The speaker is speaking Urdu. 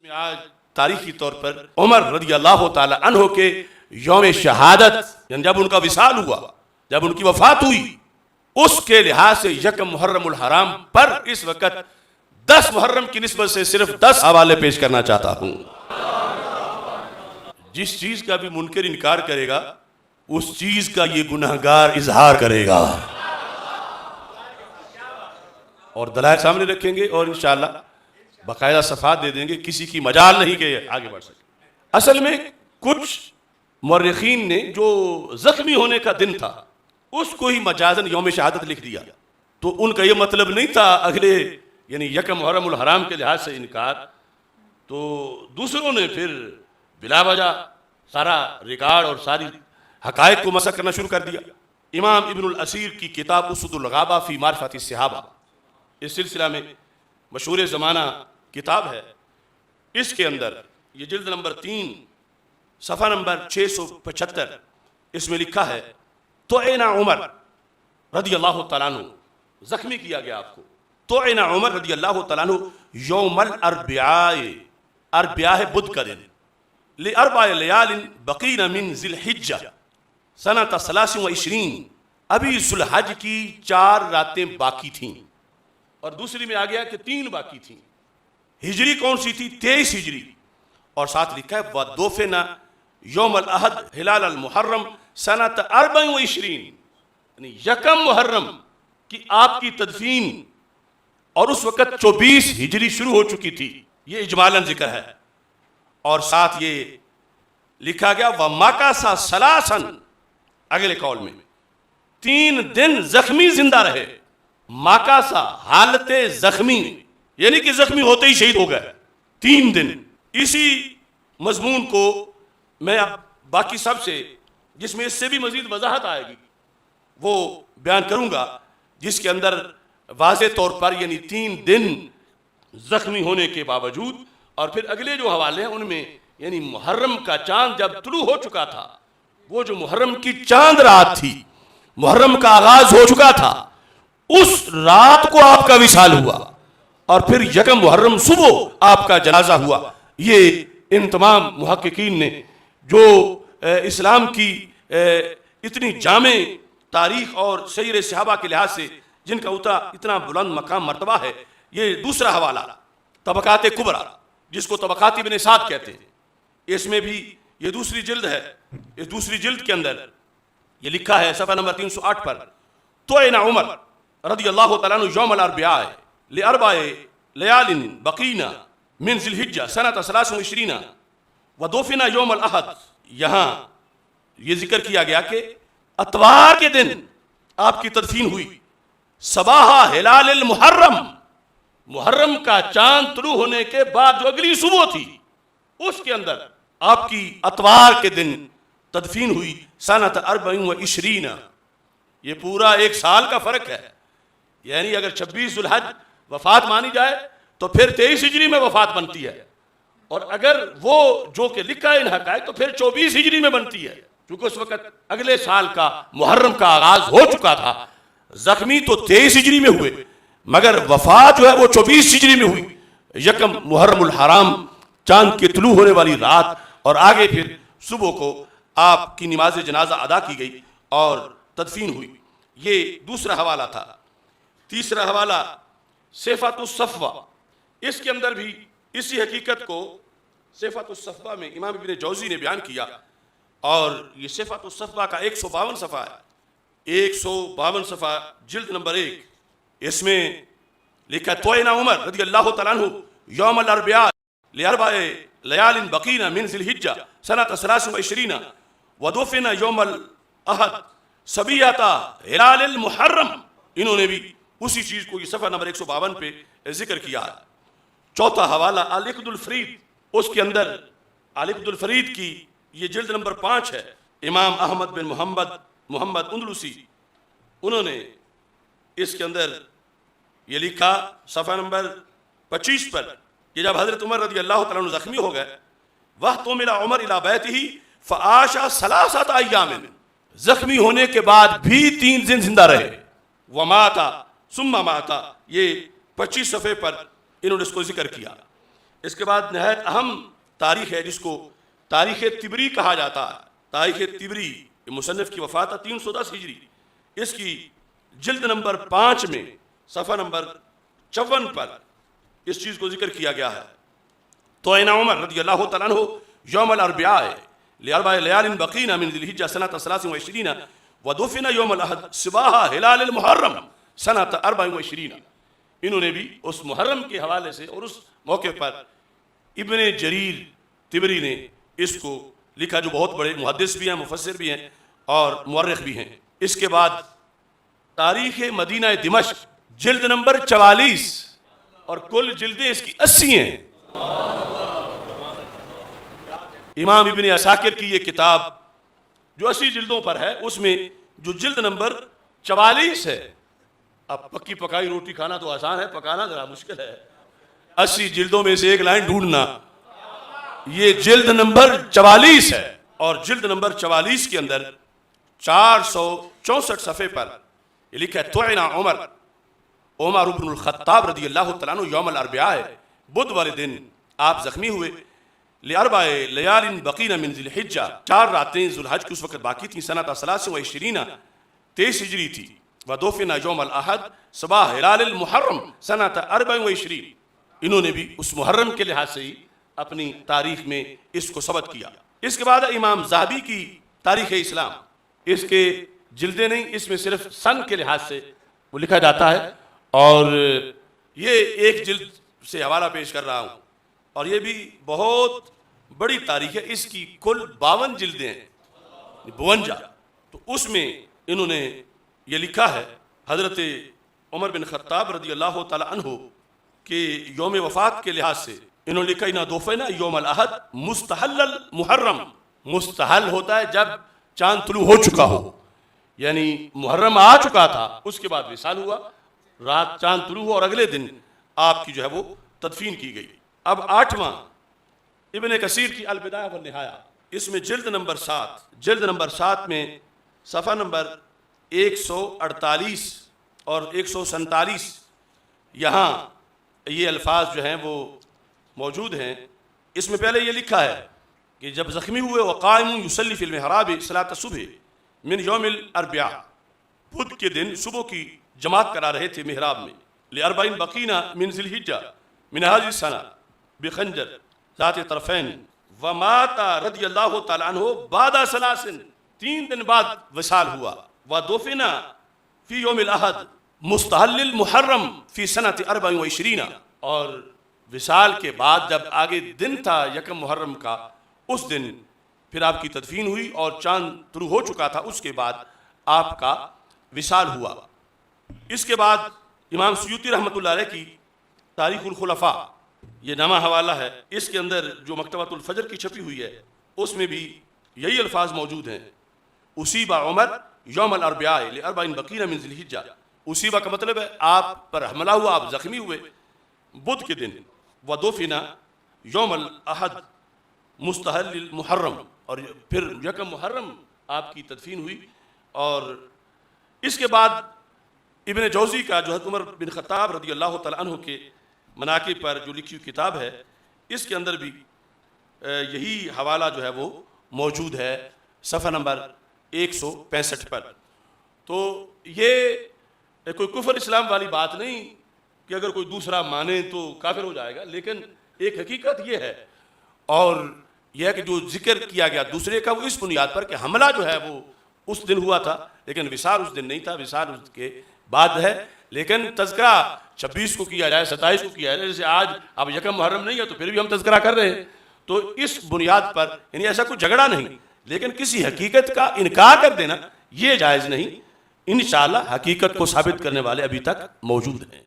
آج تاریخی طور پر عمر رضی اللہ تعالی عنہ کے یوم شہادت یعنی جب ان کا وصال ہوا، جب ان کی وفات ہوئی، اس کے لحاظ سے یکم محرم الحرام پر اس وقت 10 محرم کی نسبت سے صرف 10 حوالے پیش کرنا چاہتا ہوں۔ جس چیز کا بھی منکر انکار کرے گا اس چیز کا یہ گناہگار اظہار کرے گا، اور دلائل سامنے رکھیں گے اور انشاءاللہ باقاعدہ صفحات دے دیں گے، کسی کی مجال نہیں کہ آگے بڑھ سکے۔ اصل میں کچھ مورخین نے جو زخمی ہونے کا دن تھا اس کو ہی مجازن یوم شہادت لکھ دیا، تو ان کا یہ مطلب نہیں تھا اگلے یعنی یکم محرم الحرام کے لحاظ سے انکار، تو دوسروں نے پھر بلا وجہ سارا ریکارڈ اور ساری حقائق کو مسخ کرنا شروع کر دیا۔ امام ابن الاسیر کی کتاب اسد الغابہ فی معرفت الصحابہ، اس سلسلہ میں مشہور زمانہ کتاب ہے، اس کے اندر یہ جلد نمبر 3 صفحہ نمبر 675 اس میں لکھا ہے توعنا عمر رضی اللہ تعالیٰ عنہ، زخمی کیا گیا آپ کو، توعنا عمر رضی اللہ تعالیٰ عنہ یوم الاربعاء، اربعاء ہے بدھ کا دن، لاربع لیال بقین من ذی الحجہ سنۃ 23، ابھی ذو الحج کی 4 راتیں باقی تھیں، اور دوسری میں آ گیا کہ 3 باقی تھیں۔ ہجری کون سی تھی؟ 23 ہجری، اور ساتھ لکھا ہے وَدُفِنَ یوم الاحد ہلال المحرم سنۃ 24، یعنی یکم محرم کی آپ کی تدفین، اور اس وقت 24 ہجری شروع ہو چکی تھی، یہ اجمالاً ذکر ہے۔ اور ساتھ یہ لکھا گیا وَمَكَثَ ثَلَاثًا، اگلے قول میں 3 دن زخمی زندہ رہے، ماکاسا حالت زخمی، یعنی کہ زخمی ہوتے ہی شہید ہو گئے 3 دن۔ اسی مضمون کو میں اب باقی سب سے جس میں اس سے بھی مزید وضاحت آئے گی وہ بیان کروں گا، جس کے اندر واضح طور پر یعنی 3 دن زخمی ہونے کے باوجود، اور پھر اگلے جو حوالے ہیں ان میں یعنی محرم کا چاند جب طلوع ہو چکا تھا، وہ جو محرم کی چاند رات تھی، محرم کا آغاز ہو چکا تھا، اس رات کو آپ کا وصال ہوا، اور پھر یکم محرم صبح آپ کا جنازہ ہوا۔ یہ ان تمام محققین نے جو اسلام کی اتنی جامع تاریخ اور سیر صحابہ کے لحاظ سے جن کا اتنا بلند مقام مرتبہ ہے، یہ دوسرا حوالہ طبقات کبریٰ جس کو طبقات ابن سعد کہتے ہیں، اس میں بھی یہ دوسری جلد ہے، اس دوسری جلد کے اندر یہ لکھا ہے صفحہ نمبر 308 پر توعنا عمر رضی اللہ تعالیٰ عنہ یوم الاربعاء لاربع لیال بقین من ذی الحجہ سنۃ 23 ودفن یوم الاحد۔ یہاں یہ ذکر کیا گیا کہ اتوار کے دن آپ کی تدفین ہوئی، صباح ہلال المحرم، محرم کا چاند طلوع ہونے کے بعد جو اگلی صبح تھی اس کے اندر آپ کی اتوار کے دن تدفین ہوئی سنۃ 24۔ یہ پورا 1 سال کا فرق ہے، یعنی اگر 26 ذو الحج وفات مانی جائے تو پھر 23 ہجری میں وفات بنتی ہے، اور اگر وہ جو کہ لکھا ہے ان حقائق تو پھر 24 ہجری میں بنتی ہے، کیونکہ اس وقت اگلے سال کا محرم کا آغاز ہو چکا تھا۔ زخمی تو 23 ہجری میں ہوئے مگر وفات جو ہے وہ 24 ہجری میں ہوئی، یکم محرم الحرام چاند کے طلوع ہونے والی رات، اور آگے پھر صبح کو آپ کی نماز جنازہ ادا کی گئی اور تدفین ہوئی۔ یہ دوسرا حوالہ تھا۔ تیسرا حوالہ صفۃ الصفوہ، اس کے اندر بھی اسی حقیقت کو صفۃ الصفوہ میں امام ابن جوزی نے بیان کیا، اور یہ صفۃ الصفوہ کا 152 صفحہ ہے، 152 صفحہ جلد نمبر 1، اس میں لکھا توعنا عمر رضی اللہ تعالیٰ عنہ یوم الاربعاء لاربع لیال بقین من ذی الحجہ سنۃ 23 ودفن یوم الاحد صبیحۃ ہلال المحرم۔ انہوں نے بھی اسی چیز کو یہ صفحہ نمبر 152 پہ ذکر کیا ہے۔ چوتھا حوالہ العقد الفرید، اس کے اندر العقد الفرید کی یہ جلد نمبر 5 ہے، امام احمد بن محمد اندلسی، انہوں نے اس کے اندر یہ لکھا صفحہ نمبر 25 پر کہ جب حضرت عمر رضی اللہ تعالیٰ عنہ زخمی ہو گئے، وَاحْتُمِلَ عمر إِلَى بَيْتِهِ فَعَاشَ 3 أَيَّامٍ، زخمی ہونے کے بعد بھی 3 دن زندہ رہے، وَمَاتَ ثُمَّ مَاتَ، یہ 25 صفحے پر انہوں نے اس کو ذکر کیا۔ اس کے بعد نہایت اہم تاریخ ہے جس کو تاریخ طبری کہا جاتا ہے. تاریخ طبری مصنف کی وفات ہے 310 ہجری. اس کی جلد نمبر 5 میں صفحہ نمبر 54 پر اس چیز کو ذکر کیا گیا ہے. طعن عمر رضی اللہ تعالیٰ عنہ یوم الاربعاء لاربع لیال بقین من ذی الحجہ سنۃ 23 ودفن یوم الاحد صباح ہلال المحرم سنۃ 24. انہوں نے بھی اس محرم کے حوالے سے اور اس موقع پر ابن جریر طبری نے اس کو لکھا، جو بہت بڑے محدث بھی ہیں، مفسر بھی ہیں اور مورخ بھی ہیں. اس کے بعد تاریخ مدینہ دمشق جلد نمبر 44 اور کل جلدیں اس کی 80 ہیں. امام ابن عساکر کی یہ کتاب جو 80 جلدوں پر ہے، اس میں جو جلد نمبر 44 ہے، اب پکی پکائی روٹی کھانا تو آسان ہے، پکانا ذرا مشکل ہے. 80 جلدوں میں سے ایک لائن ڈھونڈنا. یہ جلد نمبر 44 ہے اور جلد نمبر 44 کے اندر 464 صفحے پر یہ لکھا ہے طعن عمر بن الخطاب رضی اللہ تعالیٰ عنہ یوم الاربعاء، بدھ والے دن آپ زخمی ہوئے. لاربع لیال بقین من ذی الحجہ، 4 راتیں ذو الحج کی اس وقت باقی تھیں. سنۃ 23 ہجری تھی. ودفن یوم الاحد صباح ہلال المحرم سنۃ 24. انہوں نے بھی اس محرم کے لحاظ سے ہی اپنی تاریخ میں اس کو ثبت کیا. اس کے بعد امام ذہبی کی تاریخ اسلام، اس کے جلدیں نہیں، اس میں صرف سن کے لحاظ سے وہ لکھا جاتا ہے اور یہ ایک جلد سے حوالہ پیش کر رہا ہوں اور یہ بھی بہت بڑی تاریخ ہے. اس کی کل 52 جلدیں ہیں، 52. تو اس میں انہوں نے یہ لکھا ہے حضرت عمر بن خطاب رضی اللہ تعالی عنہ کہ یوم وفات کے لحاظ سے انہوں نے لکھا اِنَا دُفِنَ یوم الاحد مستحل المحرم. مستحل ہوتا ہے جب چاند طلوع ہو چکا ہو، یعنی محرم آ چکا تھا، اس کے بعد وصال ہوا، رات چاند طلوع ہوا اور اگلے دن آپ کی جو ہے وہ تدفین کی گئی. اب 8واں ابن کثیر کی البدایہ والنہایہ، اس میں جلد نمبر 7 میں صفحہ نمبر 148 اور 147 یہاں یہ الفاظ جو ہیں وہ موجود ہیں. اس میں پہلے یہ لکھا ہے کہ جب زخمی ہوئے وقائم یصلی فی المحراب صلاۃ الصبح من یوم الاربعاء، بدھ کے دن صبح کی جماعت کرا رہے تھے محراب میں. لاربعین بقینا من ذی الحجہ من هذه السنہ بخنجر ذات طرفین ومات رضی اللہ تعالی عنہ بعد 3 دن بعد وصال ہوا. ودفن فی یوم الاحد مستحل المحرم فی سنۃ 24. اور وصال کے بعد جب آگے دن تھا 1 محرم کا، اس دن پھر آپ کی تدفین ہوئی اور چاند طلوع ہو چکا تھا، اس کے بعد آپ کا وصال ہوا. اس کے بعد امام سیوطی رحمۃ اللہ علیہ کی تاریخ الخلفاء، یہ نامہ حوالہ ہے، اس کے اندر جو مکتبۃ الفجر کی چھپی ہوئی ہے اس میں بھی یہی الفاظ موجود ہیں. اصیب عمر یوم الاربعاء لاربع بقین من ذی الحجہ. اصیبہ کا مطلب ہے آپ پر حملہ ہوا، آپ زخمی ہوئے بدھ کے دن. ودفن یوم الاحد مستحل المحرم، اور پھر 1 محرم آپ کی تدفین ہوئی. اور اس کے بعد ابن جوزی کا جو حضرت عمر بن خطاب رضی اللہ تعالیٰ عنہ کے مناقب پر جو لکھی ہوئی کتاب ہے، اس کے اندر بھی یہی حوالہ جو ہے وہ موجود ہے صفحہ نمبر 165 پر. تو یہ کوئی کفر اسلام والی بات نہیں کہ اگر کوئی دوسرا مانے تو کافر ہو جائے گا، لیکن ایک حقیقت یہ ہے اور یہ ہے کہ جو ذکر کیا گیا دوسرے کا وہ اس بنیاد پر کہ حملہ جو ہے وہ اس دن ہوا تھا لیکن وصال اس دن نہیں تھا، وصال اس کے بعد ہے. لیکن تذکرہ 26 کو کیا جائے، 27 کو کیا جائے، جیسے آج اب 1 محرم نہیں ہے تو پھر بھی ہم تذکرہ کر رہے ہیں. تو اس بنیاد پر یعنی ایسا کوئی جھگڑا نہیں، لیکن کسی حقیقت کا انکار کر دینا یہ جائز نہیں. انشاءاللہ حقیقت کو ثابت کرنے والے ابھی تک موجود ہیں.